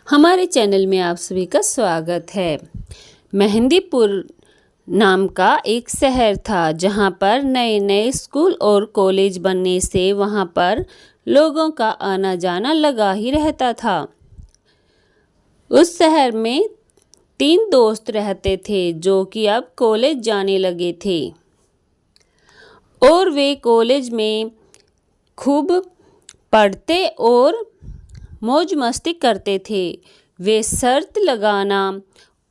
हमारे चैनल में आप सभी का स्वागत है। मेहंदीपुर नाम का एक शहर था जहाँ पर नए नए स्कूल और कॉलेज बनने से वहाँ पर लोगों का आना जाना लगा ही रहता था। उस शहर में 3 दोस्त रहते थे जो कि अब कॉलेज जाने लगे थे और वे कॉलेज में खूब पढ़ते और मौज मस्ती करते थे। वे शर्त लगाना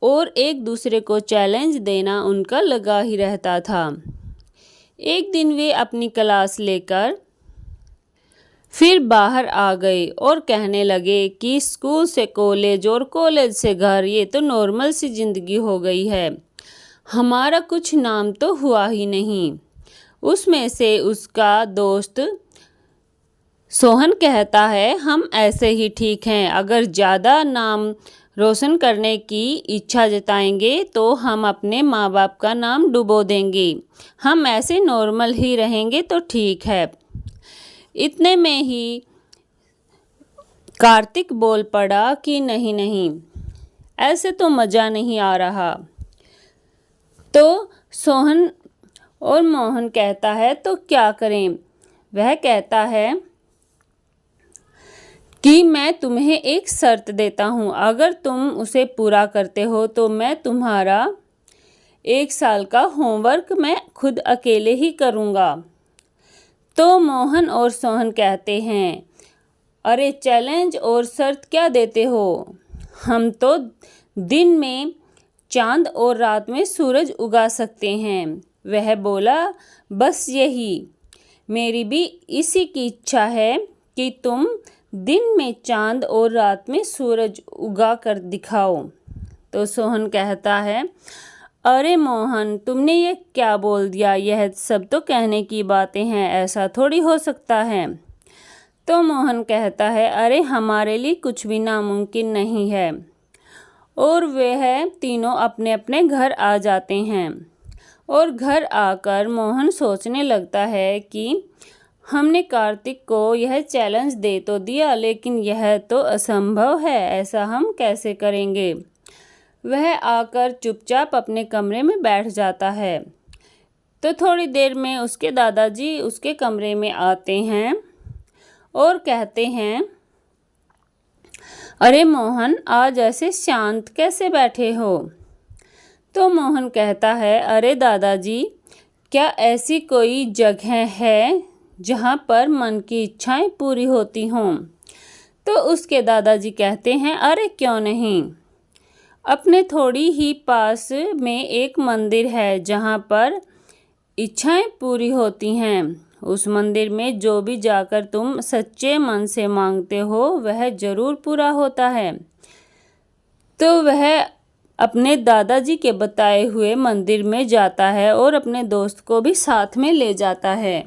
और एक दूसरे को चैलेंज देना उनका लगा ही रहता था। एक दिन वे अपनी क्लास लेकर फिर बाहर आ गए और कहने लगे कि स्कूल से कॉलेज और कॉलेज से घर ये तो नॉर्मल सी ज़िंदगी हो गई है, हमारा कुछ नाम तो हुआ ही नहीं। उसमें से उसका दोस्त सोहन कहता है, हम ऐसे ही ठीक हैं, अगर ज़्यादा नाम रोशन करने की इच्छा जताएंगे तो हम अपने माँ बाप का नाम डुबो देंगे, हम ऐसे नॉर्मल ही रहेंगे तो ठीक है। इतने में ही कार्तिक बोल पड़ा कि नहीं नहीं, ऐसे तो मज़ा नहीं आ रहा। तो सोहन और मोहन कहता है तो क्या करें। वह कहता है कि मैं तुम्हें एक शर्त देता हूँ, अगर तुम उसे पूरा करते हो तो मैं तुम्हारा 1 साल का होमवर्क मैं खुद अकेले ही करूँगा। तो मोहन और सोहन कहते हैं, अरे चैलेंज और शर्त क्या देते हो, हम तो दिन में चांद और रात में सूरज उगा सकते हैं। वह बोला, बस यही, मेरी भी इसी की इच्छा है कि तुम दिन में चांद और रात में सूरज उगा कर दिखाओ। तो सोहन कहता है, अरे मोहन, तुमने ये क्या बोल दिया, यह सब तो कहने की बातें हैं, ऐसा थोड़ी हो सकता है। तो मोहन कहता है, अरे हमारे लिए कुछ भी नामुमकिन नहीं है। और वह तीनों अपने अपने घर आ जाते हैं और घर आकर मोहन सोचने लगता है कि हमने कार्तिक को यह चैलेंज दे तो दिया, लेकिन यह तो असंभव है, ऐसा हम कैसे करेंगे। वह आकर चुपचाप अपने कमरे में बैठ जाता है। तो थोड़ी देर में उसके दादाजी उसके कमरे में आते हैं और कहते हैं, अरे मोहन, आज ऐसे शांत कैसे बैठे हो। तो मोहन कहता है, अरे दादाजी, क्या ऐसी कोई जगह है जहाँ पर मन की इच्छाएं पूरी होती हों। तो उसके दादाजी कहते हैं, अरे क्यों नहीं, अपने थोड़ी ही पास में एक मंदिर है जहाँ पर इच्छाएं पूरी होती हैं। उस मंदिर में जो भी जाकर तुम सच्चे मन से मांगते हो वह ज़रूर पूरा होता है। तो वह अपने दादाजी के बताए हुए मंदिर में जाता है और अपने दोस्त को भी साथ में ले जाता है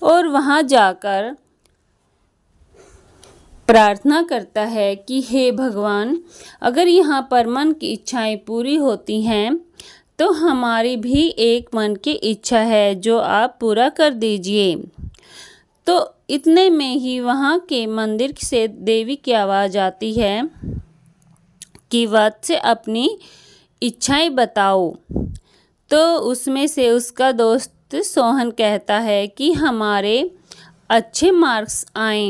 और वहाँ जाकर प्रार्थना करता है कि हे भगवान, अगर यहाँ पर मन की इच्छाएं पूरी होती हैं तो हमारी भी एक मन की इच्छा है जो आप पूरा कर दीजिए। तो इतने में ही वहाँ के मंदिर से देवी की आवाज़ आती है कि वत्स अपनी इच्छाएं बताओ। तो उसमें से उसका दोस्त सोहन कहता है कि हमारे अच्छे मार्क्स आए।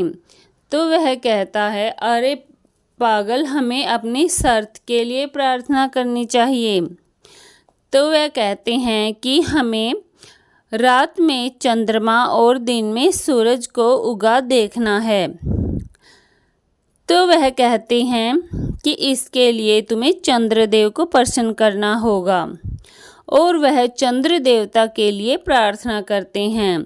तो वह कहता है, अरे पागल, हमें अपनी शर्त के लिए प्रार्थना करनी चाहिए। तो वह कहते हैं कि हमें रात में चंद्रमा और दिन में सूरज को उगा देखना है। तो वह कहते हैं कि इसके लिए तुम्हें चंद्रदेव को प्रसन्न करना होगा और वह चंद्र देवता के लिए प्रार्थना करते हैं।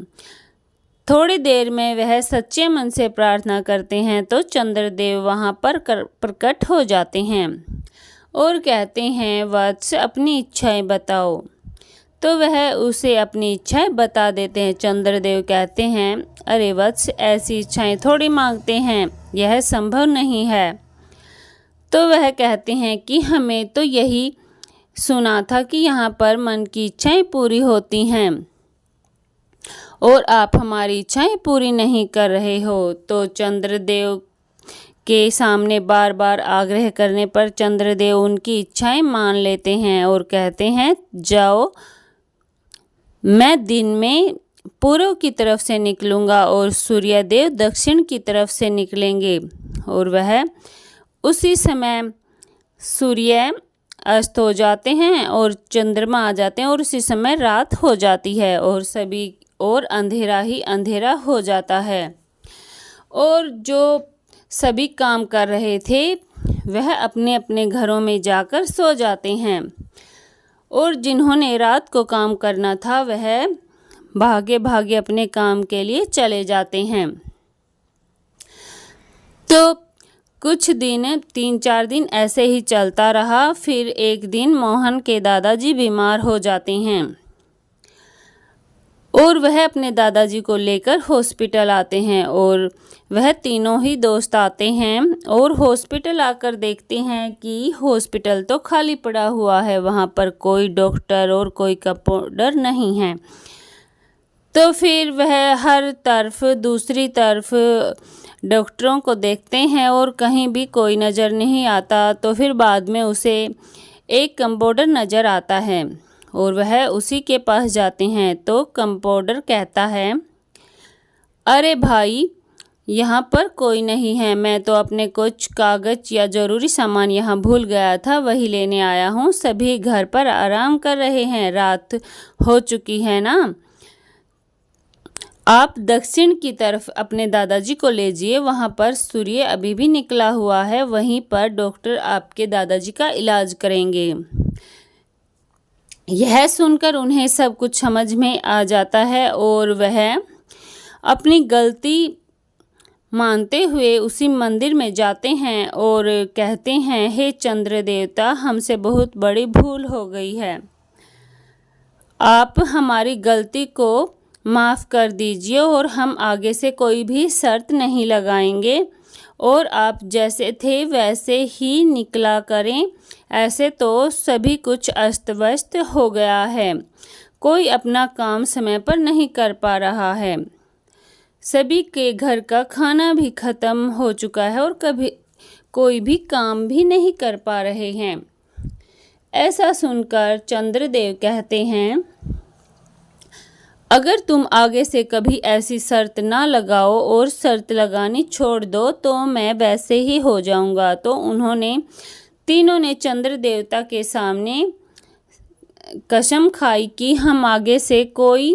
थोड़ी देर में वह सच्चे मन से प्रार्थना करते हैं तो चंद्रदेव वहाँ पर प्रकट हो जाते हैं और कहते हैं, वत्स अपनी इच्छाएं बताओ। तो वह उसे अपनी इच्छाएं बता देते हैं। चंद्रदेव कहते हैं, अरे वत्स, ऐसी इच्छाएं थोड़ी मांगते हैं, यह संभव नहीं है। तो वह कहते हैं कि हमें तो यही सुना था कि यहाँ पर मन की इच्छाएं पूरी होती हैं और आप हमारी इच्छाएं पूरी नहीं कर रहे हो। तो चंद्रदेव के सामने बार बार आग्रह करने पर चंद्रदेव उनकी इच्छाएं मान लेते हैं और कहते हैं, जाओ, मैं दिन में पूर्व की तरफ से निकलूंगा और सूर्यदेव दक्षिण की तरफ से निकलेंगे। और वह उसी समय सूर्य अस्त हो जाते हैं और चंद्रमा आ जाते हैं और उसी समय रात हो जाती है और सभी और अंधेरा ही अंधेरा हो जाता है। और जो सभी काम कर रहे थे वह अपने अपने घरों में जाकर सो जाते हैं और जिन्होंने रात को काम करना था वह भागे भागे अपने काम के लिए चले जाते हैं। तो कुछ दिन 3-4 दिन ऐसे ही चलता रहा। फिर एक दिन मोहन के दादाजी बीमार हो जाते हैं और वह अपने दादाजी को लेकर हॉस्पिटल आते हैं और वह तीनों ही दोस्त आते हैं और हॉस्पिटल आकर देखते हैं कि हॉस्पिटल तो खाली पड़ा हुआ है, वहाँ पर कोई डॉक्टर और कोई कंपाउंडर नहीं है। तो फिर वह हर तरफ दूसरी तरफ डॉक्टरों को देखते हैं और कहीं भी कोई नज़र नहीं आता। तो फिर बाद में उसे एक कंपाउंडर नज़र आता है और वह उसी के पास जाते हैं। तो कंपाउंडर कहता है, अरे भाई, यहाँ पर कोई नहीं है, मैं तो अपने कुछ कागज या ज़रूरी सामान यहाँ भूल गया था, वही लेने आया हूँ। सभी घर पर आराम कर रहे हैं, रात हो चुकी है ना। आप दक्षिण की तरफ अपने दादाजी को ले जाइए, वहाँ पर सूर्य अभी भी निकला हुआ है, वहीं पर डॉक्टर आपके दादाजी का इलाज करेंगे। यह सुनकर उन्हें सब कुछ समझ में आ जाता है और वह अपनी गलती मानते हुए उसी मंदिर में जाते हैं और कहते हैं, हे चंद्र देवता, हमसे बहुत बड़ी भूल हो गई है, आप हमारी गलती को माफ़ कर दीजिए और हम आगे से कोई भी शर्त नहीं लगाएंगे और आप जैसे थे वैसे ही निकला करें। ऐसे तो सभी कुछ अस्त व्यस्त हो गया है, कोई अपना काम समय पर नहीं कर पा रहा है, सभी के घर का खाना भी ख़त्म हो चुका है और कभी कोई भी काम भी नहीं कर पा रहे हैं। ऐसा सुनकर चंद्रदेव कहते हैं, अगर तुम आगे से कभी ऐसी शर्त ना लगाओ और शर्त लगानी छोड़ दो तो मैं वैसे ही हो जाऊंगा। तो उन्होंने तीनों ने चंद्र देवता के सामने कसम खाई कि हम आगे से कोई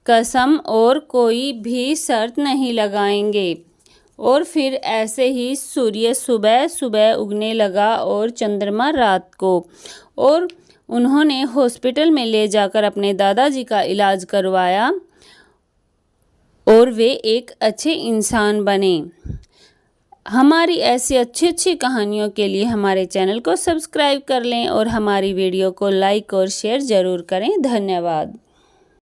कसम और कोई भी शर्त नहीं लगाएंगे। और फिर ऐसे ही सूर्य सुबह सुबह उगने लगा और चंद्रमा रात को। और उन्होंने हॉस्पिटल में ले जाकर अपने दादाजी का इलाज करवाया और वे एक अच्छे इंसान बने। हमारी ऐसी अच्छी अच्छी कहानियों के लिए हमारे चैनल को सब्सक्राइब कर लें और हमारी वीडियो को लाइक और शेयर ज़रूर करें। धन्यवाद।